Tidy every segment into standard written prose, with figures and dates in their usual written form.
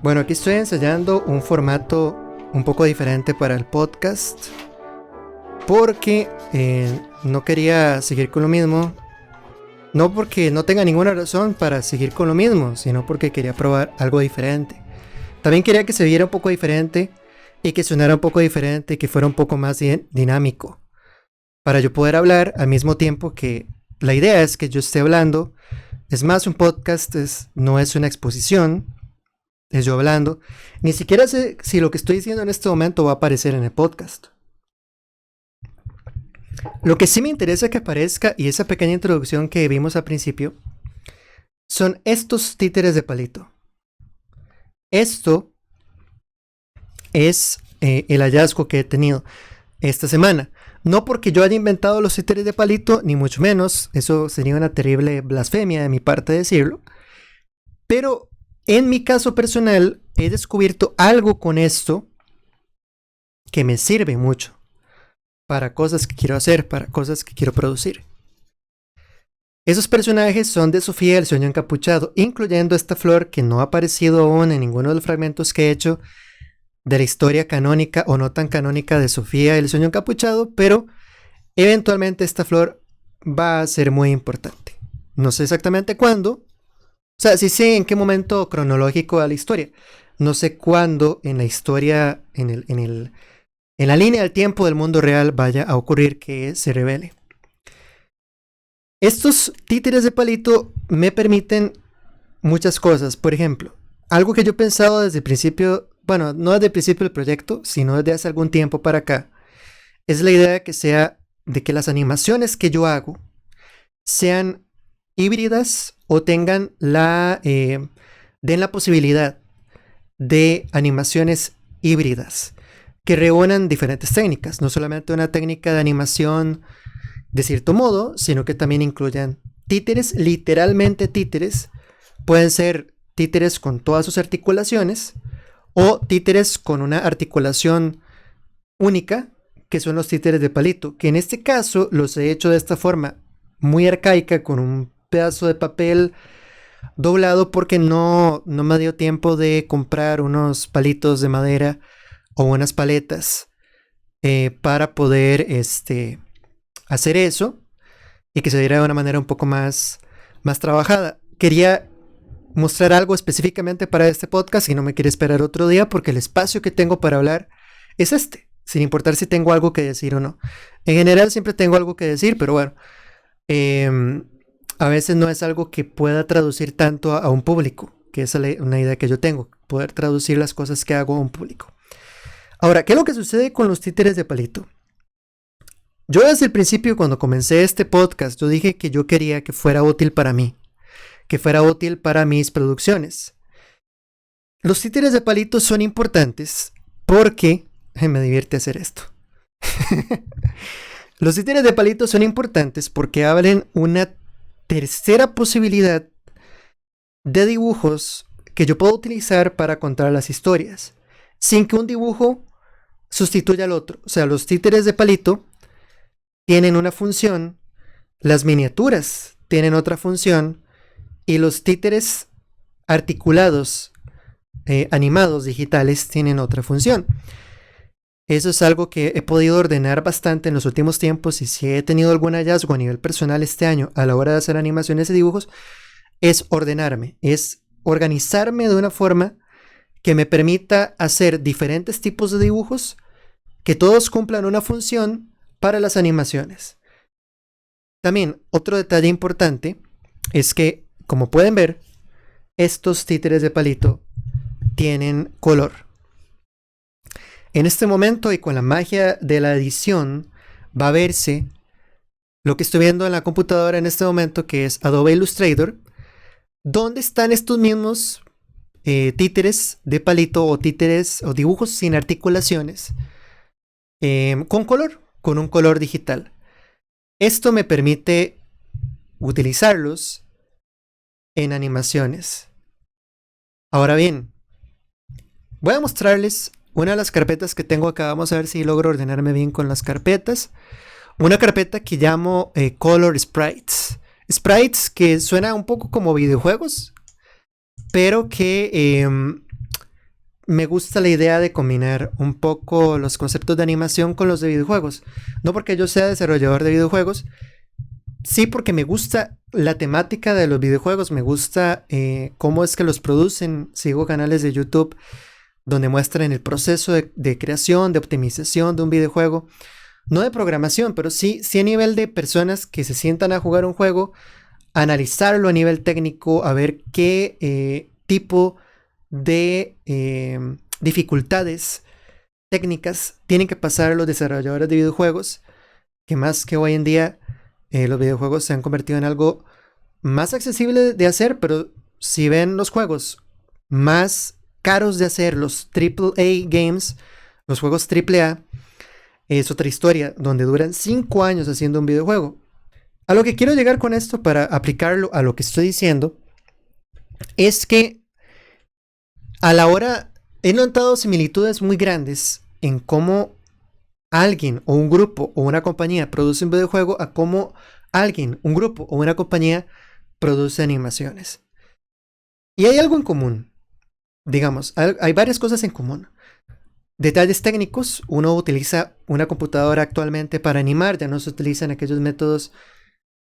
Bueno, aquí estoy ensayando un formato un poco diferente para el podcast porque no quería seguir con lo mismo. No porque no tenga ninguna razón para seguir con lo mismo, sino porque quería probar algo diferente. También quería que se viera un poco diferente y que sonara un poco diferente y que fuera un poco más dinámico. Para yo poder hablar al mismo tiempo que la idea es que yo esté hablando. Es más, un podcast no es una exposición, es yo hablando. Ni siquiera sé si lo que estoy diciendo en este momento va a aparecer en el podcast. Lo que sí me interesa que aparezca, y esa pequeña introducción que vimos al principio, son estos títeres de palito. Esto es el hallazgo que he tenido esta semana. No porque yo haya inventado los títeres de palito, ni mucho menos. Eso sería una terrible blasfemia de mi parte decirlo. Pero en mi caso personal he descubierto algo con esto que me sirve mucho para cosas que quiero hacer, para cosas que quiero producir. Esos personajes son de Sofía el sueño encapuchado, incluyendo esta flor que no ha aparecido aún en ninguno de los fragmentos que he hecho de la historia canónica o no tan canónica de Sofía el sueño encapuchado, pero eventualmente esta flor va a ser muy importante. No sé exactamente cuándo, o sea, sí sé en qué momento cronológico de la historia. No sé cuándo en la historia, en la línea del tiempo del mundo real vaya a ocurrir que se revele. Estos títeres de palito me permiten muchas cosas. Por ejemplo, algo que yo he pensado desde el principio, bueno, no desde el principio del proyecto, sino desde hace algún tiempo para acá, es la idea de que las animaciones que yo hago sean híbridas o den la posibilidad de animaciones híbridas que reúnan diferentes técnicas, no solamente una técnica de animación de cierto modo, sino que también incluyan títeres, literalmente títeres. Pueden ser títeres con todas sus articulaciones o títeres con una articulación única, que son los títeres de palito, que en este caso los he hecho de esta forma muy arcaica, con un pedazo de papel doblado, porque no me dio tiempo de comprar unos palitos de madera o unas paletas para poder hacer eso y que se diera de una manera un poco más trabajada. Quería mostrar algo específicamente para este podcast y no me quiero esperar otro día porque el espacio que tengo para hablar es este, sin importar si tengo algo que decir o no. En general siempre tengo algo que decir, pero bueno, a veces no es algo que pueda traducir tanto a un público, que es una idea que yo tengo, poder traducir las cosas que hago a un público. Ahora, ¿qué es lo que sucede con los títeres de palito? Yo desde el principio, cuando comencé este podcast, yo dije que yo quería que fuera útil para mí, que fuera útil para mis producciones. Los títeres de palito son importantes porque me divierte hacer esto. Los títeres de palito son importantes porque abren una tercera posibilidad de dibujos que yo puedo utilizar para contar las historias, sin que un dibujo sustituya al otro. O sea, los títeres de palito tienen una función, las miniaturas tienen otra función y los títeres articulados, animados, digitales, tienen otra función. Eso es algo que he podido ordenar bastante en los últimos tiempos, y si he tenido algún hallazgo a nivel personal este año a la hora de hacer animaciones y dibujos, es ordenarme, es organizarme de una forma que me permita hacer diferentes tipos de dibujos que todos cumplan una función para las animaciones. También otro detalle importante es que, como pueden ver, estos títeres de palito tienen color. En este momento y con la magia de la edición va a verse lo que estoy viendo en la computadora en este momento, que es Adobe Illustrator, donde están estos mismos títeres de palito o títeres o dibujos sin articulaciones con color, con un color digital. Esto me permite utilizarlos en animaciones. Ahora bien, voy a mostrarles una de las carpetas que tengo acá. Vamos a ver si logro ordenarme bien con las carpetas. Una carpeta que llamo Color Sprites. Sprites que suena un poco como videojuegos, pero que me gusta la idea de combinar un poco los conceptos de animación con los de videojuegos. No porque yo sea desarrollador de videojuegos, sí porque me gusta la temática de los videojuegos, me gusta cómo es que los producen. Sigo canales de YouTube donde muestran el proceso de creación, de optimización de un videojuego. No de programación, pero sí a nivel de personas que se sientan a jugar un juego, analizarlo a nivel técnico, a ver qué tipo de dificultades técnicas tienen que pasar los desarrolladores de videojuegos, que más que hoy en día los videojuegos se han convertido en algo más accesible de hacer, pero si ven los juegos más caros de hacer, los AAA games, los juegos AAA, es otra historia, donde duran 5 años haciendo un videojuego. A lo que quiero llegar con esto para aplicarlo a lo que estoy diciendo, es que a la hora he notado similitudes muy grandes en cómo alguien o un grupo o una compañía produce un videojuego a cómo alguien, un grupo o una compañía produce animaciones. Y hay algo en común, digamos, hay varias cosas en común. Detalles técnicos, uno utiliza una computadora actualmente para animar, ya no se utilizan aquellos métodos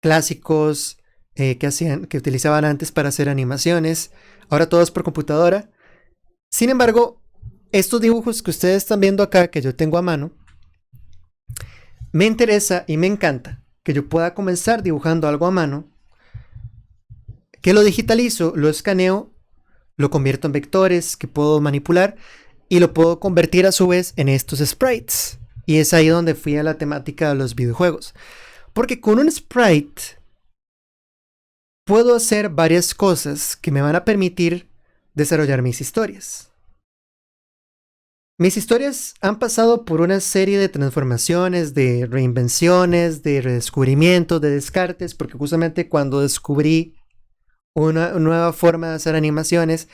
clásicos que utilizaban antes para hacer animaciones, ahora todo es por computadora. Sin embargo, estos dibujos que ustedes están viendo acá, que yo tengo a mano, me interesa y me encanta que yo pueda comenzar dibujando algo a mano, que lo digitalizo, lo escaneo, lo convierto en vectores que puedo manipular y lo puedo convertir a su vez en estos sprites. Y es ahí donde fui a la temática de los videojuegos. Porque con un sprite puedo hacer varias cosas que me van a permitir desarrollar mis historias. Mis historias han pasado por una serie de transformaciones, de reinvenciones, de redescubrimientos, de descartes, porque justamente cuando descubrí una nueva forma de hacer animaciones,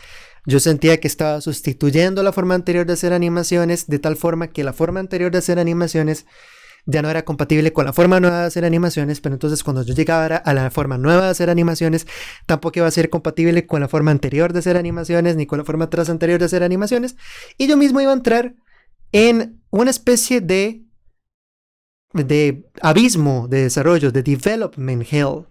yo sentía que estaba sustituyendo la forma anterior de hacer animaciones, de tal forma que la forma anterior de hacer animaciones ya no era compatible con la forma nueva de hacer animaciones, pero entonces cuando yo llegara a la forma nueva de hacer animaciones, tampoco iba a ser compatible con la forma anterior de hacer animaciones, ni con la forma atrás anterior de hacer animaciones, y yo mismo iba a entrar en una especie de abismo de desarrollo, de development hell,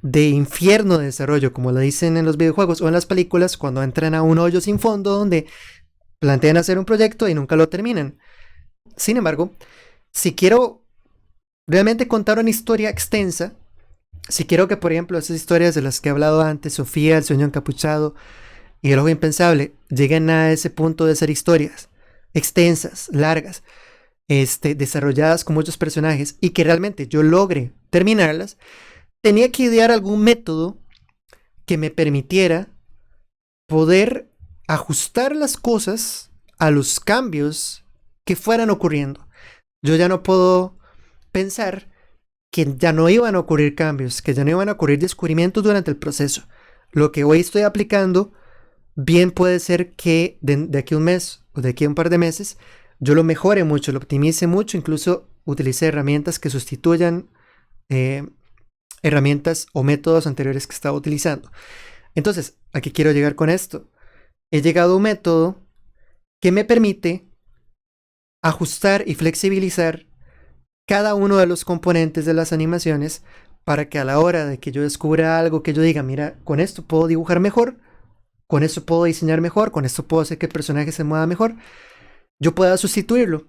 de infierno de desarrollo, como lo dicen en los videojuegos o en las películas, cuando entran a un hoyo sin fondo donde plantean hacer un proyecto y nunca lo terminan. Sin embargo, si quiero realmente contar una historia extensa, si quiero que, por ejemplo, esas historias de las que he hablado antes, Sofía, El sueño encapuchado y El ojo impensable, lleguen a ese punto de ser historias extensas, largas, desarrolladas con muchos personajes y que realmente yo logre terminarlas, tenía que idear algún método que me permitiera poder ajustar las cosas a los cambios que fueran ocurriendo. Yo ya no puedo pensar que ya no iban a ocurrir cambios, que ya no iban a ocurrir descubrimientos durante el proceso. Lo que hoy estoy aplicando, bien puede ser que de aquí a un mes o de aquí a un par de meses, yo lo mejore mucho, lo optimice mucho, incluso utilice herramientas que sustituyan herramientas o métodos anteriores que estaba utilizando. Entonces, ¿a qué quiero llegar con esto? He llegado a un método que me permite ajustar y flexibilizar cada uno de los componentes de las animaciones para que a la hora de que yo descubra algo que yo diga, mira, con esto puedo dibujar mejor, con esto puedo diseñar mejor, con esto puedo hacer que el personaje se mueva mejor, yo pueda sustituirlo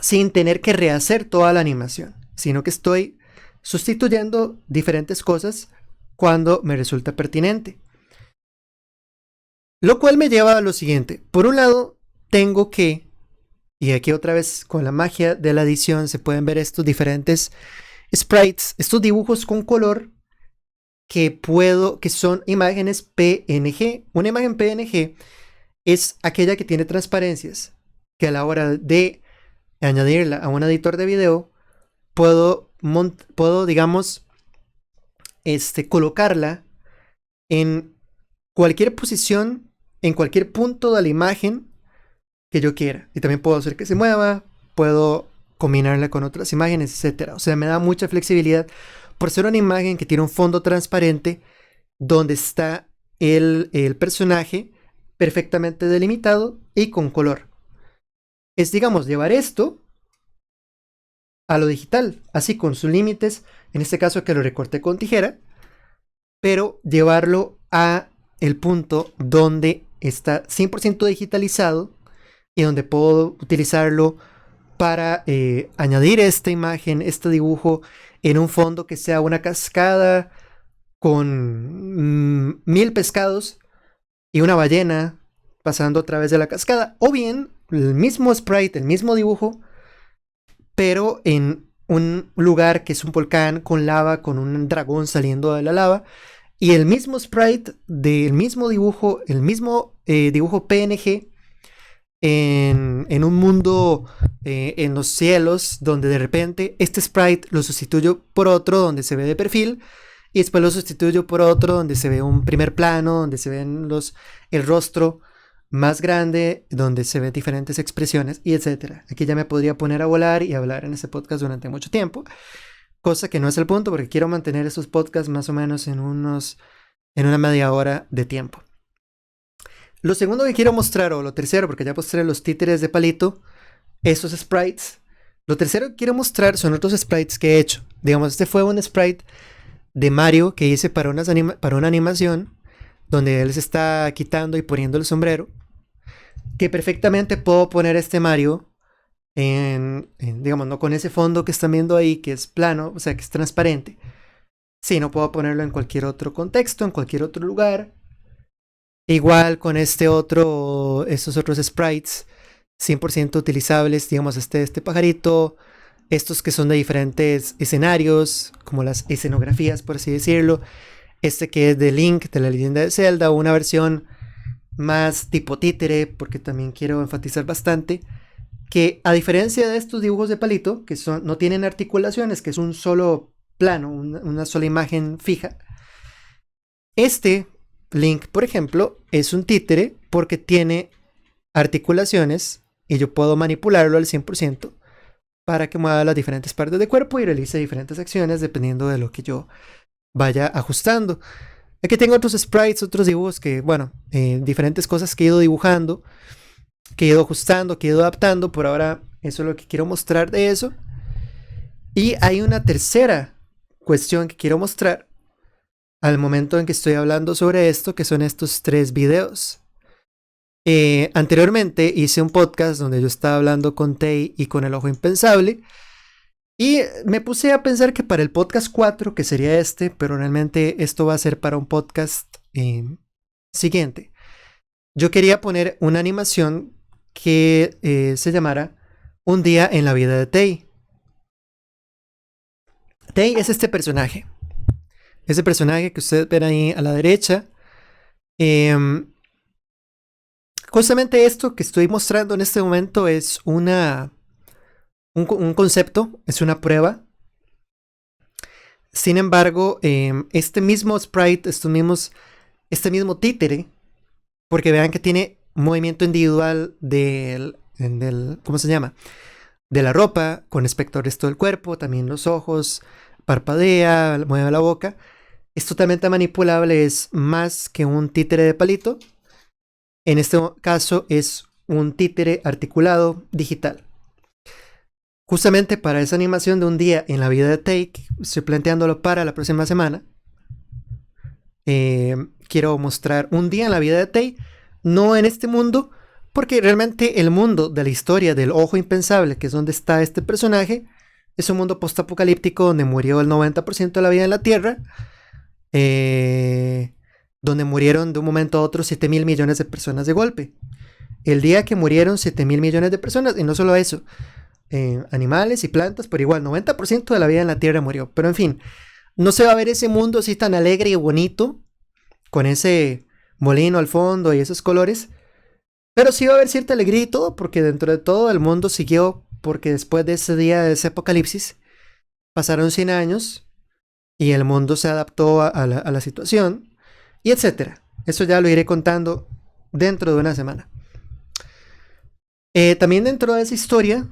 sin tener que rehacer toda la animación, sino que estoy sustituyendo diferentes cosas cuando me resulta pertinente. Lo cual me lleva a lo siguiente. Por un lado, tengo que, y aquí otra vez con la magia de la edición se pueden ver estos diferentes sprites, estos dibujos con color que son imágenes PNG. Una imagen PNG es aquella que tiene transparencias, que a la hora de añadirla a un editor de video, puedo digamos, colocarla en cualquier posición, en cualquier punto de la imagen que yo quiera. Y también puedo hacer que se mueva, puedo combinarla con otras imágenes, etcétera. O sea, me da mucha flexibilidad por ser una imagen que tiene un fondo transparente donde está el personaje, perfectamente delimitado y con color. Es, digamos, llevar esto a lo digital, así con sus límites, en este caso que lo recorté con tijera, pero llevarlo a el punto donde está 100% digitalizado y donde puedo utilizarlo para añadir esta imagen, este dibujo en un fondo que sea una cascada con 1000 pescados y una ballena pasando a través de la cascada, o bien el mismo sprite, el mismo dibujo, pero en un lugar que es un volcán con lava, con un dragón saliendo de la lava, y el mismo sprite del mismo dibujo, el mismo dibujo PNG en un mundo en los cielos, donde de repente este sprite lo sustituyo por otro donde se ve de perfil, y después lo sustituyo por otro donde se ve un primer plano, donde se ven el rostro más grande, donde se ven diferentes expresiones, y etcétera. Aquí ya me podría poner a volar y hablar en este podcast durante mucho tiempo, cosa que no es el punto, porque quiero mantener estos podcasts más o menos en una media hora de tiempo. Lo segundo que quiero mostrar, o lo tercero, porque ya mostré los títeres de palito, esos sprites. Lo tercero que quiero mostrar son otros sprites que he hecho. Digamos, este fue un sprite de Mario que hice para una animación donde él se está quitando y poniendo el sombrero, que perfectamente puedo poner este Mario digamos, no con ese fondo que están viendo ahí, que es plano, o sea, que es transparente. Sí, no puedo ponerlo en cualquier otro contexto, en cualquier otro lugar. Igual con estos otros sprites 100% utilizables, digamos, este pajarito, estos que son de diferentes escenarios, como las escenografías, por así decirlo. Este que es de Link, de la leyenda de Zelda, una versión más tipo títere, porque también quiero enfatizar bastante que a diferencia de estos dibujos de palito, que no tienen articulaciones, que es un solo plano, una sola imagen fija, este Link, por ejemplo, es un títere porque tiene articulaciones y yo puedo manipularlo al 100% para que mueva las diferentes partes del cuerpo y realice diferentes acciones dependiendo de lo que yo vaya ajustando. Aquí tengo otros sprites, otros dibujos que, bueno, diferentes cosas que he ido dibujando, que he ido ajustando, que he ido adaptando. Por ahora, eso es lo que quiero mostrar de eso. Y hay una tercera cuestión que quiero mostrar al momento en que estoy hablando sobre esto, que son estos 3 videos. Anteriormente hice un podcast donde yo estaba hablando con Tay y con El Ojo Impensable. Y me puse a pensar que para el podcast 4, que sería este, pero realmente esto va a ser para un podcast siguiente. Yo quería poner una animación que se llamara Un día en la vida de Tay. Tay es este personaje. Ese personaje que ustedes ven ahí a la derecha. Justamente esto que estoy mostrando en este momento es un concepto, es una prueba. Sin embargo, este mismo sprite, este mismo títere, porque vean que tiene movimiento individual ¿cómo se llama? De la ropa con respecto al resto del cuerpo, también los ojos, parpadea, mueve la boca. Es totalmente manipulable, es más que un títere de palito. En este caso es un títere articulado digital. Justamente para esa animación de un día en la vida de Take, estoy planteándolo para la próxima semana. Quiero mostrar un día en la vida de Tay, no en este mundo, porque realmente el mundo de la historia del Ojo Impensable, que es donde está este personaje, es un mundo postapocalíptico donde murió el 90% de la vida en la Tierra, donde murieron de un momento a otro 7.000 millones de personas de golpe. El día que murieron 7.000 millones de personas, y no solo eso, animales y plantas, pero igual 90% de la vida en la Tierra murió. Pero en fin, no se va a ver ese mundo así tan alegre y bonito, con ese molino al fondo y esos colores, pero sí va a haber cierta alegría y todo, porque dentro de todo el mundo siguió, porque después de ese día, de ese apocalipsis, pasaron 100 años y el mundo se adaptó a la situación, y etcétera. Eso ya lo iré contando dentro de una semana. También dentro de esa historia,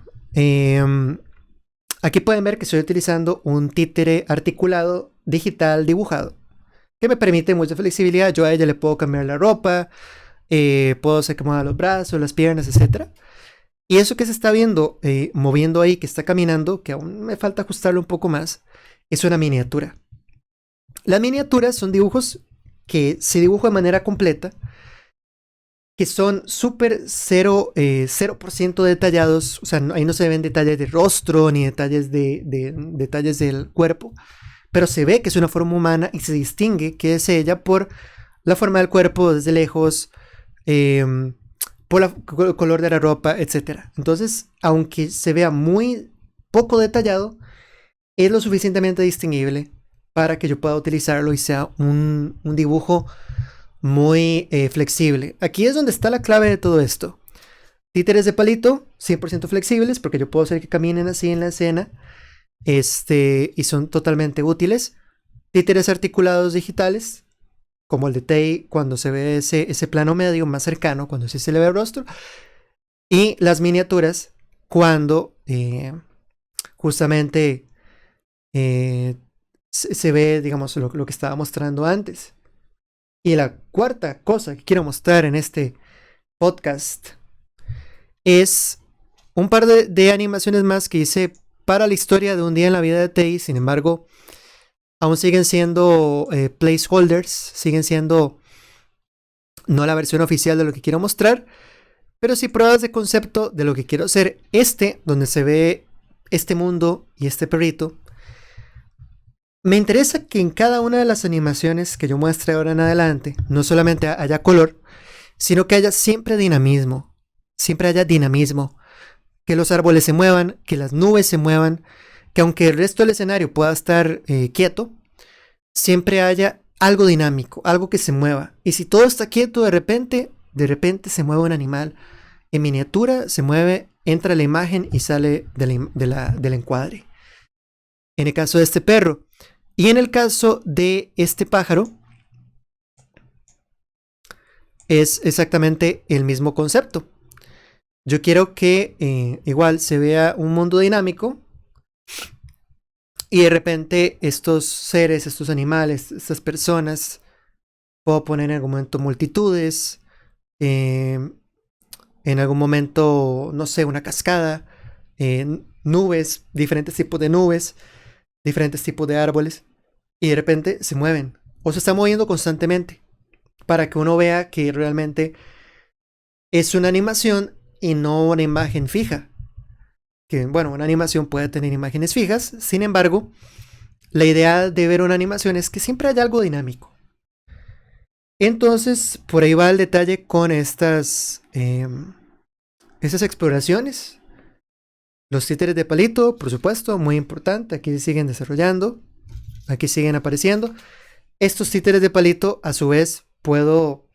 aquí pueden ver que estoy utilizando un títere articulado digital dibujado, que me permite mucha flexibilidad. Yo a ella le puedo cambiar la ropa, Puedo hacer que mueva los brazos, las piernas, etc. Y eso que se está viendo, moviendo ahí, que está caminando, que aún me falta ajustarlo un poco más, es una miniatura. Las miniaturas son dibujos que se dibujan de manera completa, que son súper 0% detallados. O sea, ahí no se ven detalles de rostro ni detalles detalles del cuerpo, pero se ve que es una forma humana y se distingue que es ella por la forma del cuerpo desde lejos, por el color de la ropa, etc. Entonces, aunque se vea muy poco detallado, es lo suficientemente distinguible para que yo pueda utilizarlo y sea un dibujo muy flexible. Aquí es donde está la clave de todo esto. Títeres de palito, 100% flexibles, porque yo puedo hacer que caminen así en la escena, y son totalmente útiles. Títeres articulados digitales, como el de Tei, cuando se ve ese plano medio más cercano, cuando sí se le ve el rostro. Y las miniaturas, cuando justamente se ve, digamos, lo que estaba mostrando antes. Y la cuarta cosa que quiero mostrar en este podcast es un par de animaciones más que hice para la historia de un día en la vida de Tei. Sin embargo, aún siguen siendo placeholders, siguen siendo no la versión oficial de lo que quiero mostrar, pero sí pruebas de concepto de lo que quiero hacer. Donde se ve este mundo y este perrito. Me interesa que en cada una de las animaciones que yo muestre ahora en adelante, no solamente haya color, sino que haya siempre dinamismo. Siempre haya dinamismo. Que los árboles se muevan, que las nubes se muevan, que aunque el resto del escenario pueda estar quieto, siempre haya algo dinámico, algo que se mueva. Y si todo está quieto, de repente se mueve un animal. En miniatura se mueve, entra la imagen y sale del encuadre. En el caso de este perro. Y en el caso de este pájaro, es exactamente el mismo concepto. Yo quiero que igual se vea un mundo dinámico y de repente estos seres, estos animales, estas personas, puedo poner en algún momento multitudes, en algún momento, no sé, una cascada, nubes, diferentes tipos de nubes, diferentes tipos de árboles, y de repente se mueven o se están moviendo constantemente para que uno vea que realmente es una animación y no una imagen fija. Que bueno, una animación puede tener imágenes fijas, sin embargo, la idea de ver una animación es que siempre haya algo dinámico. Entonces, por ahí va el detalle con estas exploraciones. Los títeres de palito, por supuesto, muy importante. Aquí se siguen desarrollando, aquí siguen apareciendo. Estos títeres de palito, a su vez, puedo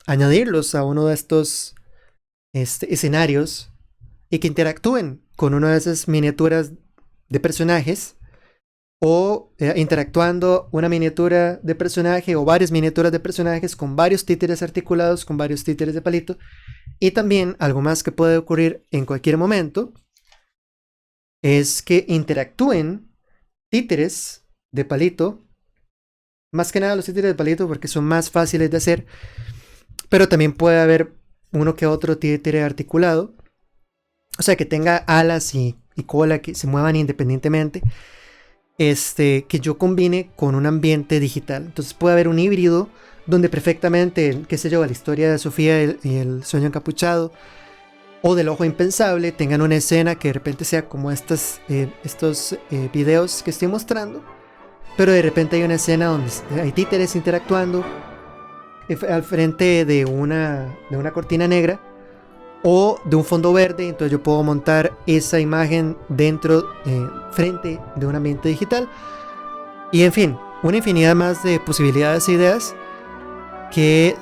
añadirlos a uno de estos escenarios y que interactúen con una de esas miniaturas de personajes, o interactuando una miniatura de personaje o varias miniaturas de personajes con varios títeres articulados, con varios títeres de palito. Y también algo más que puede ocurrir en cualquier momento es que interactúen títeres de palito, más que nada los títeres de palito porque son más fáciles de hacer, pero también puede haber uno que otro títere articulado, o sea, que tenga alas y cola que se muevan independientemente, que yo combine con un ambiente digital. Entonces puede haber un híbrido donde perfectamente, qué sé yo, la historia de Sofía y el sueño encapuchado, o del ojo impensable, tengan una escena que de repente sea como estos videos que estoy mostrando, pero de repente hay una escena donde hay títeres interactuando al frente de una cortina negra o de un fondo verde. Entonces yo puedo montar esa imagen frente de un ambiente digital, y en fin, una infinidad más de posibilidades e ideas que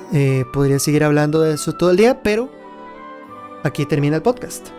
podría seguir hablando de eso todo el día, pero aquí termina el podcast.